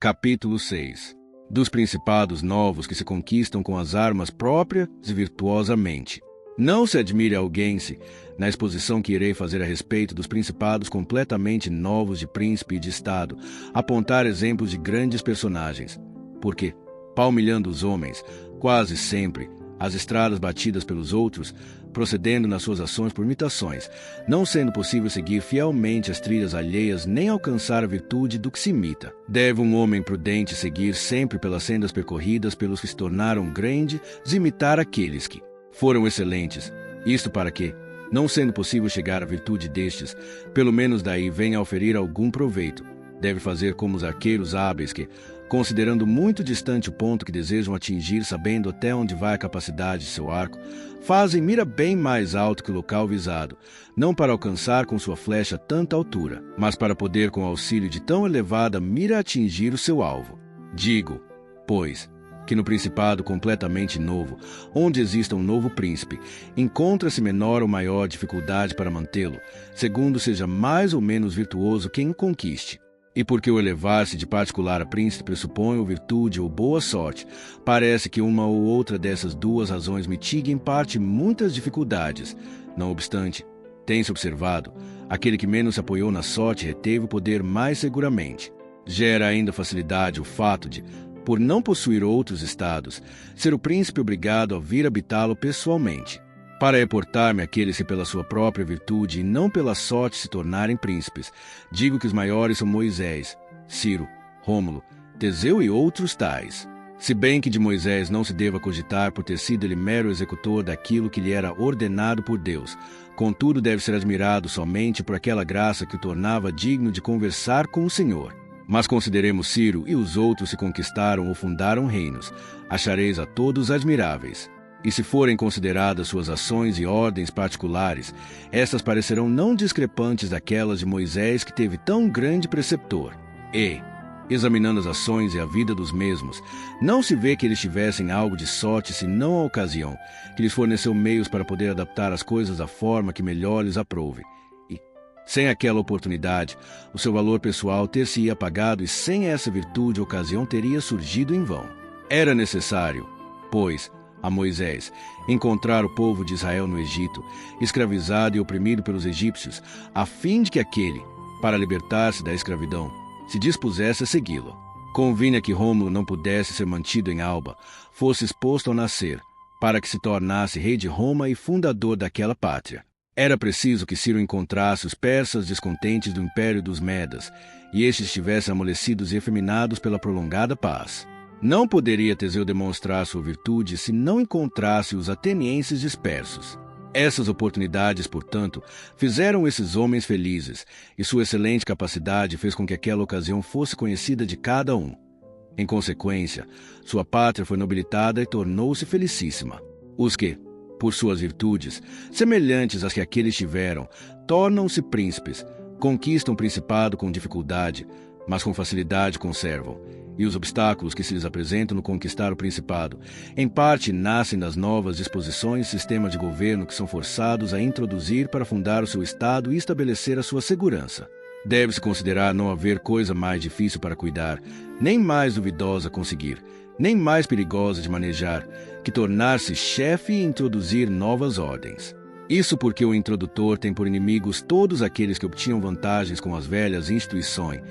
Capítulo 6. Dos principados novos que se conquistam com as armas próprias e virtuosamente. Não se admire alguém se, na exposição que irei fazer a respeito dos principados completamente novos de príncipe e de estado, apontar exemplos de grandes personagens. Porque, palmilhando os homens, quase sempre, as estradas batidas pelos outros, procedendo nas suas ações por imitações, não sendo possível seguir fielmente as trilhas alheias nem alcançar a virtude do que se imita. Deve um homem prudente seguir sempre pelas sendas percorridas pelos que se tornaram grandes e imitar aqueles que foram excelentes. Isto para que, não sendo possível chegar à virtude destes, pelo menos daí venha a oferir algum proveito. Deve fazer como os arqueiros hábeis que, considerando muito distante o ponto que desejam atingir, sabendo até onde vai a capacidade de seu arco, fazem mira bem mais alto que o local visado, não para alcançar com sua flecha tanta altura, mas para poder, com auxílio de tão elevada mira, atingir o seu alvo. Digo, pois, que no principado completamente novo, onde exista um novo príncipe, encontra-se menor ou maior dificuldade para mantê-lo, segundo seja mais ou menos virtuoso quem o conquiste. E porque o elevar-se de particular a príncipe pressupõe ou virtude ou boa sorte, parece que uma ou outra dessas duas razões mitiga em parte muitas dificuldades. Não obstante, tem-se observado, aquele que menos se apoiou na sorte reteve o poder mais seguramente. Gera ainda facilidade o fato de, por não possuir outros estados, ser o príncipe obrigado a vir habitá-lo pessoalmente, para reportar-me aqueles que pela sua própria virtude e não pela sorte se tornarem príncipes. Digo que os maiores são Moisés, Ciro, Rômulo, Teseu e outros tais. Se bem que de Moisés não se deva cogitar por ter sido ele mero executor daquilo que lhe era ordenado por Deus, contudo deve ser admirado somente por aquela graça que o tornava digno de conversar com o Senhor. Mas consideremos Ciro e os outros que conquistaram ou fundaram reinos, achareis a todos admiráveis. E se forem consideradas suas ações e ordens particulares, estas parecerão não discrepantes daquelas de Moisés, que teve tão grande preceptor. E, examinando as ações e a vida dos mesmos, não se vê que eles tivessem algo de sorte senão a ocasião, que lhes forneceu meios para poder adaptar as coisas à forma que melhor lhes aprouve. E, sem aquela oportunidade, o seu valor pessoal ter-se-ia apagado e sem essa virtude a ocasião teria surgido em vão. Era necessário, pois, a Moisés encontrar o povo de Israel no Egito, escravizado e oprimido pelos egípcios, a fim de que aquele, para libertar-se da escravidão, se dispusesse a segui-lo. Convinha que Rômulo não pudesse ser mantido em Alba, fosse exposto ao nascer, para que se tornasse rei de Roma e fundador daquela pátria. Era preciso que Ciro encontrasse os persas descontentes do império dos Medas, e estes estivessem amolecidos e efeminados pela prolongada paz. Não poderia Teseu demonstrar sua virtude se não encontrasse os atenienses dispersos. Essas oportunidades, portanto, fizeram esses homens felizes, e sua excelente capacidade fez com que aquela ocasião fosse conhecida de cada um. Em consequência, sua pátria foi nobilitada e tornou-se felicíssima. Os que, por suas virtudes, semelhantes às que aqueles tiveram, tornam-se príncipes, conquistam o principado com dificuldade, mas com facilidade conservam. E os obstáculos que se lhes apresentam no conquistar o principado, em parte nascem das novas disposições e sistemas de governo que são forçados a introduzir para fundar o seu Estado e estabelecer a sua segurança. Deve-se considerar não haver coisa mais difícil para cuidar, nem mais duvidosa a conseguir, nem mais perigosa de manejar, que tornar-se chefe e introduzir novas ordens. Isso porque o introdutor tem por inimigos todos aqueles que obtinham vantagens com as velhas instituições,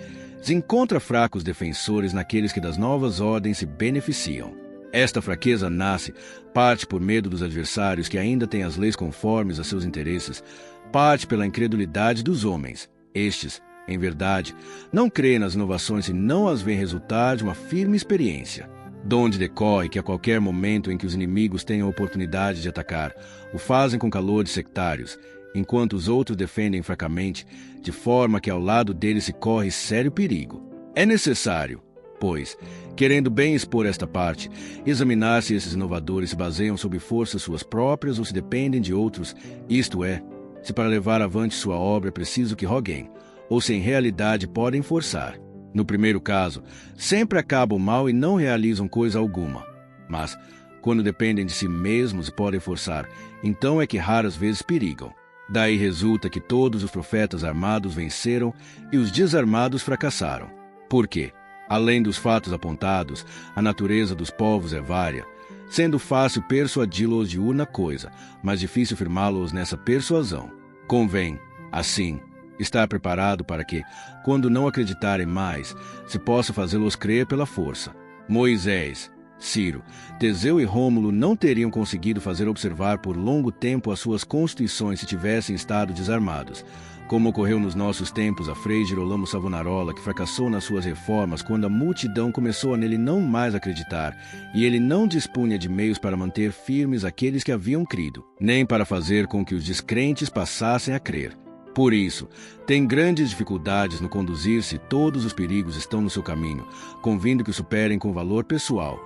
se encontra fracos defensores naqueles que das novas ordens se beneficiam. Esta fraqueza nasce, parte por medo dos adversários que ainda têm as leis conformes a seus interesses, parte pela incredulidade dos homens. Estes, em verdade, não creem nas inovações e não as veem resultar de uma firme experiência. Donde decorre que a qualquer momento em que os inimigos tenham a oportunidade de atacar, o fazem com calor de sectários, enquanto os outros defendem fracamente, de forma que ao lado deles se corre sério perigo. É necessário, pois, querendo bem expor esta parte, examinar se esses inovadores se baseiam sobre forças suas próprias ou se dependem de outros, isto é, se para levar avante sua obra é preciso que roguem, ou se em realidade podem forçar. No primeiro caso, sempre acabam mal e não realizam coisa alguma. Mas, quando dependem de si mesmos e podem forçar, então é que raras vezes perigam. Daí resulta que todos os profetas armados venceram e os desarmados fracassaram. Por quê? Além dos fatos apontados, a natureza dos povos é vária, sendo fácil persuadi-los de uma coisa, mas difícil firmá-los nessa persuasão. Convém, assim, estar preparado para que, quando não acreditarem mais, se possa fazê-los crer pela força. Moisés, Ciro, Teseu e Rômulo não teriam conseguido fazer observar por longo tempo as suas constituições se tivessem estado desarmados, como ocorreu nos nossos tempos a Frei Girolamo Savonarola, que fracassou nas suas reformas quando a multidão começou a nele não mais acreditar, e ele não dispunha de meios para manter firmes aqueles que haviam crido, nem para fazer com que os descrentes passassem a crer. Por isso, tem grandes dificuldades no conduzir-se, todos os perigos estão no seu caminho, convindo que o superem com valor pessoal.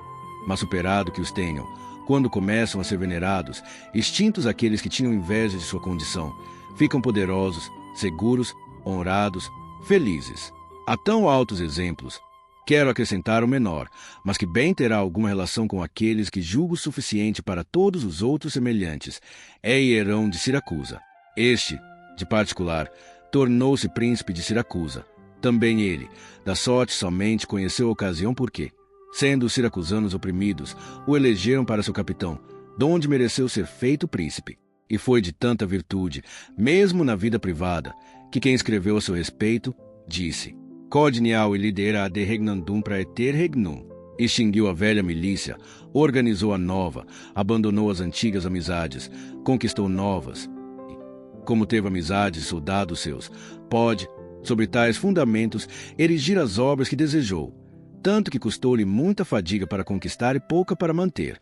Mas superado que os tenham, quando começam a ser venerados, extintos aqueles que tinham inveja de sua condição, ficam poderosos, seguros, honrados, felizes. Há tão altos exemplos. Quero acrescentar o menor, mas que bem terá alguma relação com aqueles que julgo suficiente para todos os outros semelhantes. É Hierão de Siracusa. Este, de particular, tornou-se príncipe de Siracusa. Também ele, da sorte somente, conheceu a ocasião porque, sendo os siracusanos oprimidos, o elegeram para seu capitão, donde mereceu ser feito príncipe. E foi de tanta virtude, mesmo na vida privada, que quem escreveu a seu respeito, disse: Cognial e lidera de regnandum praeter regnum. Extinguiu a velha milícia, organizou a nova, abandonou as antigas amizades, conquistou novas. Como teve amizades e soldados seus, pode, sobre tais fundamentos, erigir as obras que desejou, tanto que custou-lhe muita fadiga para conquistar e pouca para manter.